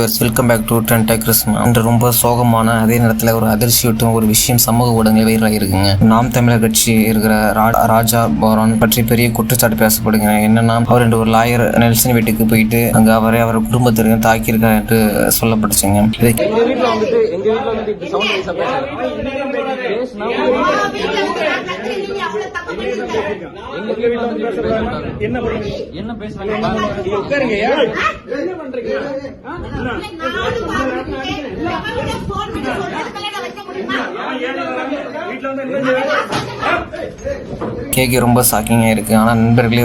Viewers, welcome back to trend tech கிறிஸ்மா. இன்று ரொம்ப சோகமான அதே நேரத்தில் ஒரு அதிர்ச்சியூட்டும் ஒரு விஷயம் சமூக ஊடகங்களில் வைரலாக இருக்குங்க. நாம் தமிழர் கட்சி இருக்கிற ராஜா போரான் பற்றி பெரிய குற்றச்சாட்டு பேசப்படுங்க. என்னன்னா, அவர் என்று ஒரு லாயர் நெல்சன் வீட்டுக்கு போயிட்டு அங்கே அவர் குடும்பத்திற்கு தாக்கியிருக்கார் என்று சொல்லப்பட்டுச்சுங்க. என்ன பேசுறாங்க? கேட்க ரொம்ப ஷாக்கிங்காக இருக்குது. ஆனால் நண்பர்களே,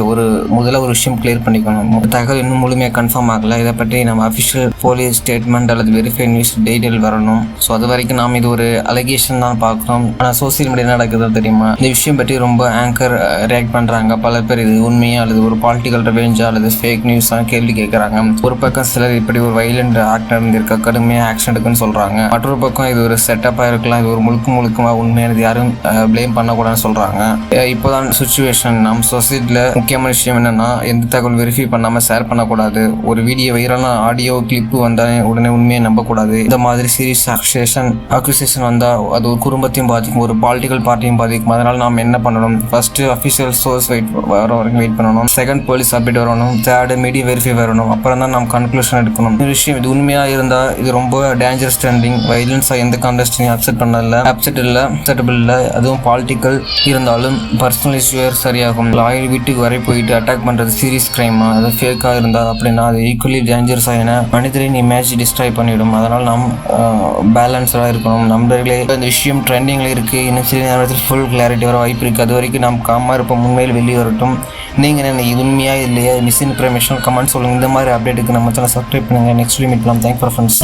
முதல்ல ஒரு விஷயம் கிளியர் பண்ணிக்கணும். தகவல் இன்னும் முழுமையாக கன்ஃபார்ம் ஆகலை. இதை பற்றி நம்ம அஃபிஷியல் போலீஸ் ஸ்டேட்மெண்ட் அல்லது வெரிஃபை நியூஸ் டீடைல் வரணும். ஸோ அது வரைக்கும் நாம் இது ஒரு அலிகேஷன் தான் பார்க்குறோம். ஆனால் சோசியல் மீடியா நடக்குதோ தெரியுமா, இந்த விஷயம் பற்றி ரொம்ப ஆங்கர் ரியாக்ட் பண்ணுறாங்க. பல பேர் இது உண்மையா அல்லது ஒரு பாலிட்டிக்கல் ரிவெஞ்சா அல்லது ஃபேக் நியூஸான கேள்வி கேட்குறாங்க. ஒரு பக்கம் சிலர் இப்படி ஒரு வைலண்ட் ஆக்ட் நடந்திருக்க கடுமையாக ஆக்ஷன் எடுக்குன்னு சொல்கிறாங்க. மற்றொரு பக்கம் இது ஒரு செட்டப்பாக இருக்கலாம், இது ஒரு முழுக்கமாக உண்மையானது, யாரும் பிளேம் பண்ணக்கூடாதுன்னு சொல்கிறாங்க. இப்போதான் சிச்சுவேஷன். நம்ம சொசைட்டியில் முக்கியமான விஷயம் என்னன்னா, எந்த தகவல் வெரிஃபை பண்ணாமல் ஷேர் பண்ணக்கூடாது. ஒரு வீடியோ வைரலான ஆடியோ கிளிப்பு வந்தால் உடனே உண்மையை நம்பக்கூடாது. இந்த மாதிரி சீரியஸ் அக்யூசேஷன் வந்தால் அது ஒரு குடும்பத்தையும் பாதிக்கும், ஒரு பாலிட்டிக்கல் பார்ட்டியும் பாதிக்கும். அதனால நாம் என்ன பண்ணணும்? ஃபர்ஸ்ட் அஃபிஷியல் சோர்ஸ் வர வரைக்கும் வெயிட் பண்ணணும். செகண்ட் போலீஸ் அப்டேட் வரணும். தேர்ட் மீடியா வெரிஃபை வரணும். அப்புறம் தான் நம்ம கன்க்ளூஷன் எடுக்கணும். இந்த விஷயம் இது உண்மையாக இருந்தால் இது ரொம்ப டேஞ்சரஸ் ட்ரெண்டிங். வைலன்ஸாக எந்த கான்டெஸ்டையும் அக்செப்டபிள் இல்லை. அதுவும் பாலிட்டிக்கல் இருந்தாலும் பர்சனல் இஷ்யூர் சரியாகும். லாயர் வீட்டுக்கு வரை போயிட்டு அட்டாக் பண்ணுறது சீரியஸ் கிரைமா, அது ஃபேக்காக இருந்தால் அப்படின்னா அது ஈக்குவலி டேஞ்சரஸாக என மனிதரின் இமேஜ் டிஸ்ட்ராய் பண்ணிவிடும். அதனால் நாம் பேலன்ஸாக இருக்கணும். நண்பர்களே, இந்த விஷயம் ட்ரெண்டிங்கில் இருக்குது. இன்னும் சில நேரத்தில் ஃபுல் கிளாரிட்டி வர வாய்ப்பு இருக்குது. அது வரைக்கும் நாம் காமாக இருப்போம். உண்மையில் வெளியே வரட்டும். நீங்கள் என்ன இது உண்மையாக இல்லையா, மிஸ் இன்ஃபர்மேஷன் கமெண்ட் சொல்லுங்கள். இந்த மாதிரி அப்டேட்டுக்கு நம்ம சேனல் சப்ஸ்கிரைப் பண்ணுங்கள். நெக்ஸ்ட் மீட் பண்ணலாம். Thank for friends.